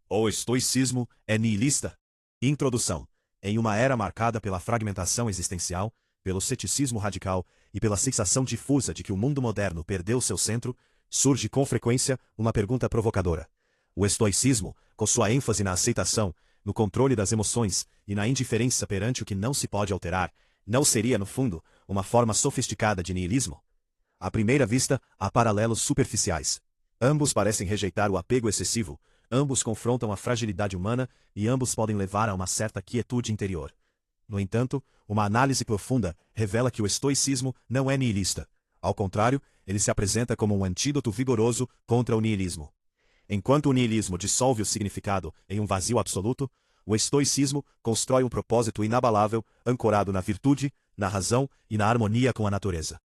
O estoicismo é nihilista. Introdução. Em uma era marcada pela fragmentação existencial, pelo ceticismo radical e pela sensação difusa de que o mundo moderno perdeu seu centro, surge com frequência uma pergunta provocadora. O estoicismo, com sua ênfase na aceitação, no controle das emoções e na indiferença perante o que não se pode alterar, não seria, no fundo, uma forma sofisticada de nihilismo? À primeira vista, há paralelos superficiais. Ambos parecem rejeitar o apego excessivo, ambos confrontam a fragilidade humana e ambos podem levar a uma certa quietude interior. No entanto, uma análise profunda revela que o estoicismo não é nihilista. Ao contrário, ele se apresenta como um antídoto vigoroso contra o nihilismo. Enquanto o nihilismo dissolve o significado em um vazio absoluto, o estoicismo constrói um propósito inabalável, ancorado na virtude, na razão e na harmonia com a natureza.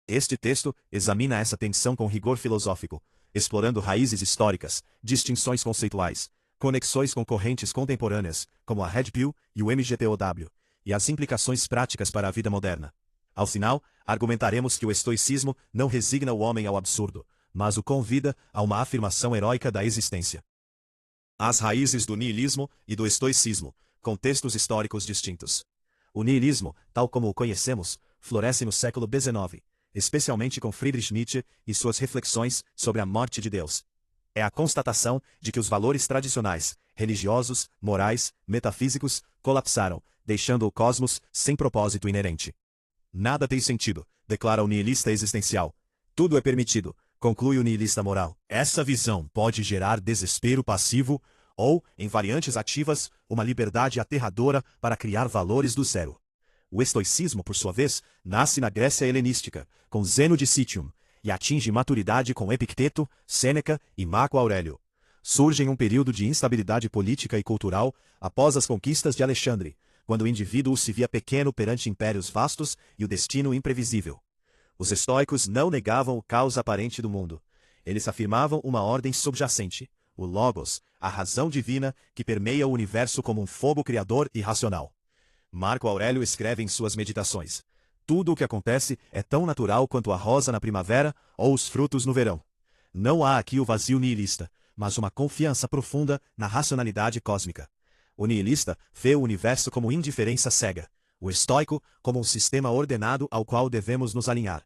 Este texto examina essa tensão com rigor filosófico, explorando raízes históricas, distinções conceituais, conexões com correntes contemporâneas, como a Red Pill e o MGTOW, e as implicações práticas para a vida moderna. Ao final, argumentaremos que o estoicismo não resigna o homem ao absurdo, mas o convida a uma afirmação heróica da existência. As raízes do nihilismo e do estoicismo, contextos históricos distintos. O nihilismo, tal como o conhecemos, floresce no século XIX, especialmente com Friedrich Nietzsche e suas reflexões sobre a morte de Deus. É a constatação de que os valores tradicionais, religiosos, morais, metafísicos, colapsaram, deixando o cosmos sem propósito inerente. Nada tem sentido, declara o nihilista existencial. Tudo é permitido, conclui o nihilista moral. Essa visão pode gerar desespero passivo ou, em variantes ativas, uma liberdade aterradora para criar valores do zero. O estoicismo, por sua vez, nasce na Grécia helenística, com Zeno de Citium, e atinge maturidade com Epicteto, Sêneca e Marco Aurélio. Surge em um período de instabilidade política e cultural após as conquistas de Alexandre, quando o indivíduo se via pequeno perante impérios vastos e o destino imprevisível. Os estoicos não negavam o caos aparente do mundo. Eles afirmavam uma ordem subjacente, o Logos, a razão divina que permeia o universo como um fogo criador e racional. Marco Aurélio escreve em suas meditações: tudo o que acontece é tão natural quanto a rosa na primavera ou os frutos no verão. Não há aqui o vazio nihilista, mas uma confiança profunda na racionalidade cósmica. O nihilista vê o universo como indiferença cega, o estoico como um sistema ordenado ao qual devemos nos alinhar.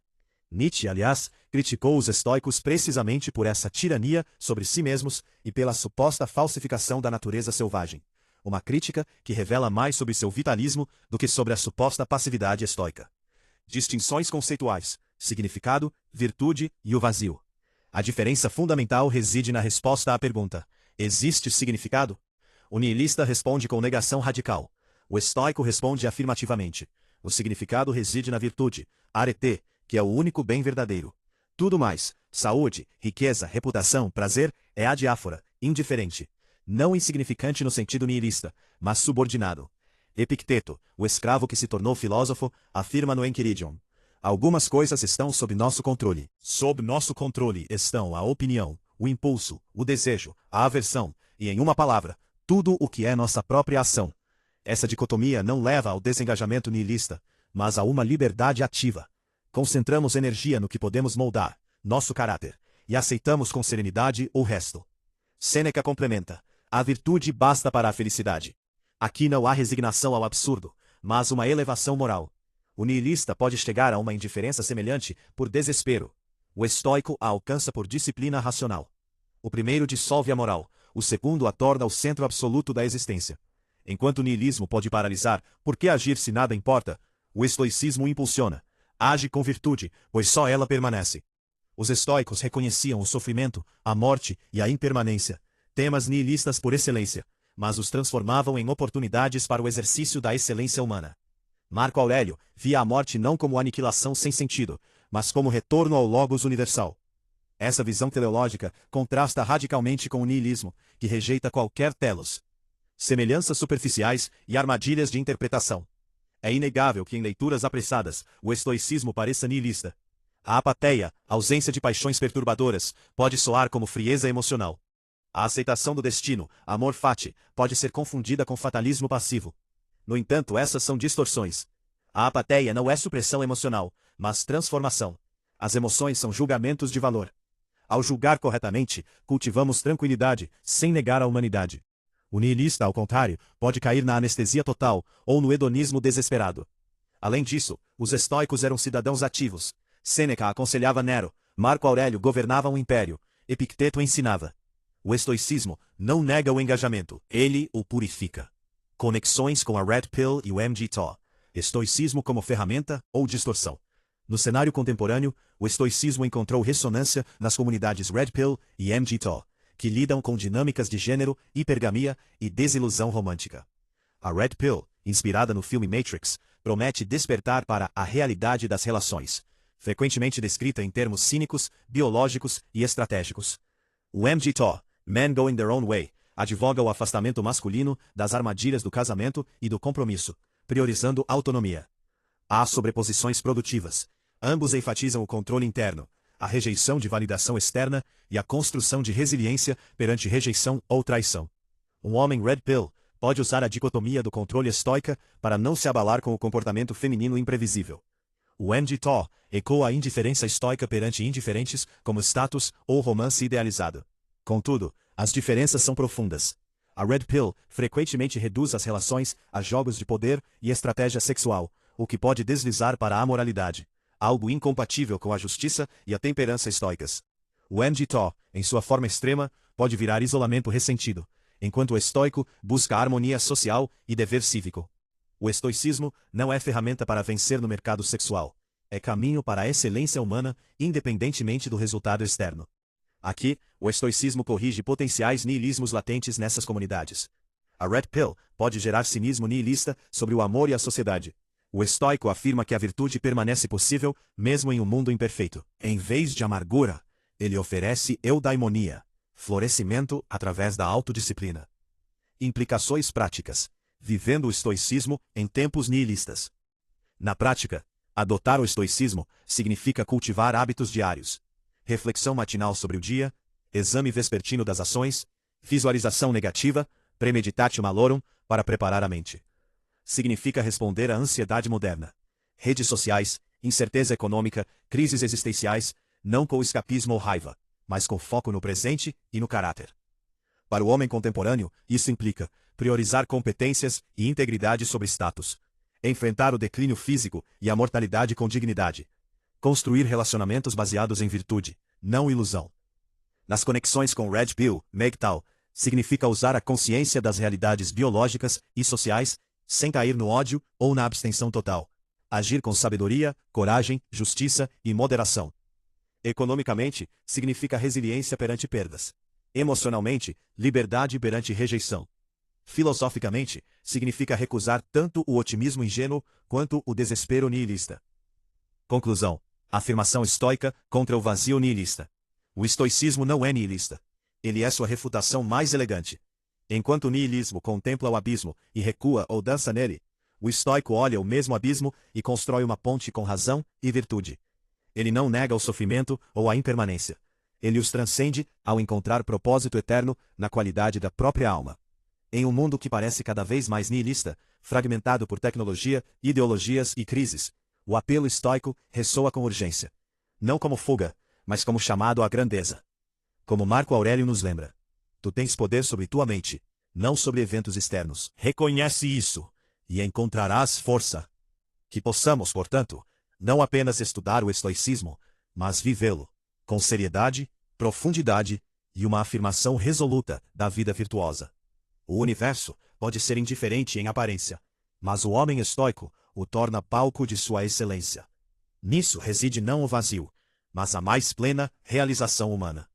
Nietzsche, aliás, criticou os estoicos precisamente por essa tirania sobre si mesmos e pela suposta falsificação da natureza selvagem. Uma crítica que revela mais sobre seu vitalismo do que sobre a suposta passividade estoica. Distinções conceituais, significado, virtude e o vazio. A diferença fundamental reside na resposta à pergunta: existe significado? O nihilista responde com negação radical. O estoico responde afirmativamente. O significado reside na virtude, arete, que é o único bem verdadeiro. Tudo mais, saúde, riqueza, reputação, prazer, é adiáfora, indiferente. Não insignificante no sentido nihilista, mas subordinado. Epicteto, o escravo que se tornou filósofo, afirma no Enchiridion: algumas coisas estão sob nosso controle. Sob nosso controle estão a opinião, o impulso, o desejo, a aversão, e em uma palavra, tudo o que é nossa própria ação. Essa dicotomia não leva ao desengajamento nihilista, mas a uma liberdade ativa. Concentramos energia no que podemos moldar, nosso caráter, e aceitamos com serenidade o resto. Sêneca complementa: a virtude basta para a felicidade. Aqui não há resignação ao absurdo, mas uma elevação moral. O nihilista pode chegar a uma indiferença semelhante por desespero. O estoico a alcança por disciplina racional. O primeiro dissolve a moral, o segundo a torna o centro absoluto da existência. Enquanto o nihilismo pode paralisar, por que agir se nada importa? O estoicismo impulsiona. Age com virtude, pois só ela permanece. Os estoicos reconheciam o sofrimento, a morte e a impermanência, temas nihilistas por excelência, mas os transformavam em oportunidades para o exercício da excelência humana. Marco Aurélio via a morte não como aniquilação sem sentido, mas como retorno ao Logos universal. Essa visão teleológica contrasta radicalmente com o nihilismo, que rejeita qualquer telos, semelhanças superficiais e armadilhas de interpretação. É inegável que em leituras apressadas, o estoicismo pareça nihilista. A apateia, ausência de paixões perturbadoras, pode soar como frieza emocional. A aceitação do destino, amor fati, pode ser confundida com fatalismo passivo. No entanto, essas são distorções. A apateia não é supressão emocional, mas transformação. As emoções são julgamentos de valor. Ao julgar corretamente, cultivamos tranquilidade, sem negar a humanidade. O nihilista, ao contrário, pode cair na anestesia total, ou no hedonismo desesperado. Além disso, os estoicos eram cidadãos ativos. Sêneca aconselhava Nero, Marco Aurélio governava um império, Epicteto ensinava. O estoicismo não nega o engajamento, ele o purifica. Conexões com a Red Pill e o MGTOW. Estoicismo como ferramenta ou distorção. No cenário contemporâneo, o estoicismo encontrou ressonância nas comunidades Red Pill e MGTOW, que lidam com dinâmicas de gênero, hipergamia e desilusão romântica. A Red Pill, inspirada no filme Matrix, promete despertar para a realidade das relações, frequentemente descrita em termos cínicos, biológicos e estratégicos. O MGTOW, Men Going Their Own Way, advoga o afastamento masculino das armadilhas do casamento e do compromisso, priorizando autonomia. Há sobreposições produtivas. Ambos enfatizam o controle interno, a rejeição de validação externa e a construção de resiliência perante rejeição ou traição. Um homem Red Pill pode usar a dicotomia do controle estoica para não se abalar com o comportamento feminino imprevisível. O MGTOW ecoa a indiferença estoica perante indiferentes como status ou romance idealizado. Contudo, as diferenças são profundas. A Red Pill frequentemente reduz as relações a jogos de poder e estratégia sexual, o que pode deslizar para a amoralidade, algo incompatível com a justiça e a temperança estoicas. O MGTOW, em sua forma extrema, pode virar isolamento ressentido, enquanto o estoico busca harmonia social e dever cívico. O estoicismo não é ferramenta para vencer no mercado sexual. É caminho para a excelência humana, independentemente do resultado externo. Aqui, o estoicismo corrige potenciais nihilismos latentes nessas comunidades. A Red Pill pode gerar cinismo nihilista sobre o amor e a sociedade. O estoico afirma que a virtude permanece possível, mesmo em um mundo imperfeito. Em vez de amargura, ele oferece eudaimonia, florescimento através da autodisciplina. Implicações práticas. Vivendo o estoicismo em tempos nihilistas. Na prática, adotar o estoicismo significa cultivar hábitos diários. Reflexão matinal sobre o dia, exame vespertino das ações, visualização negativa, premeditatio malorum, para preparar a mente. Significa responder à ansiedade moderna. Redes sociais, incerteza econômica, crises existenciais, não com escapismo ou raiva, mas com foco no presente e no caráter. Para o homem contemporâneo, isso implica priorizar competências e integridade sobre status, enfrentar o declínio físico e a mortalidade com dignidade, construir relacionamentos baseados em virtude, não ilusão. Nas conexões com Red Pill, MGTOW, significa usar a consciência das realidades biológicas e sociais, sem cair no ódio ou na abstenção total. Agir com sabedoria, coragem, justiça e moderação. Economicamente, significa resiliência perante perdas. Emocionalmente, liberdade perante rejeição. Filosoficamente, significa recusar tanto o otimismo ingênuo quanto o desespero nihilista. Conclusão. Afirmação estoica contra o vazio nihilista. O estoicismo não é nihilista. Ele é sua refutação mais elegante. Enquanto o nihilismo contempla o abismo e recua ou dança nele, o estoico olha o mesmo abismo e constrói uma ponte com razão e virtude. Ele não nega o sofrimento ou a impermanência. Ele os transcende ao encontrar propósito eterno na qualidade da própria alma. Em um mundo que parece cada vez mais nihilista, fragmentado por tecnologia, ideologias e crises, o apelo estoico ressoa com urgência. Não como fuga, mas como chamado à grandeza. Como Marco Aurélio nos lembra. Tu tens poder sobre tua mente, não sobre eventos externos. Reconhece isso, e encontrarás força. Que possamos, portanto, não apenas estudar o estoicismo, mas vivê-lo, com seriedade, profundidade e uma afirmação resoluta da vida virtuosa. O universo pode ser indiferente em aparência, mas o homem estoico o torna palco de sua excelência. Nisso reside não o vazio, mas a mais plena realização humana.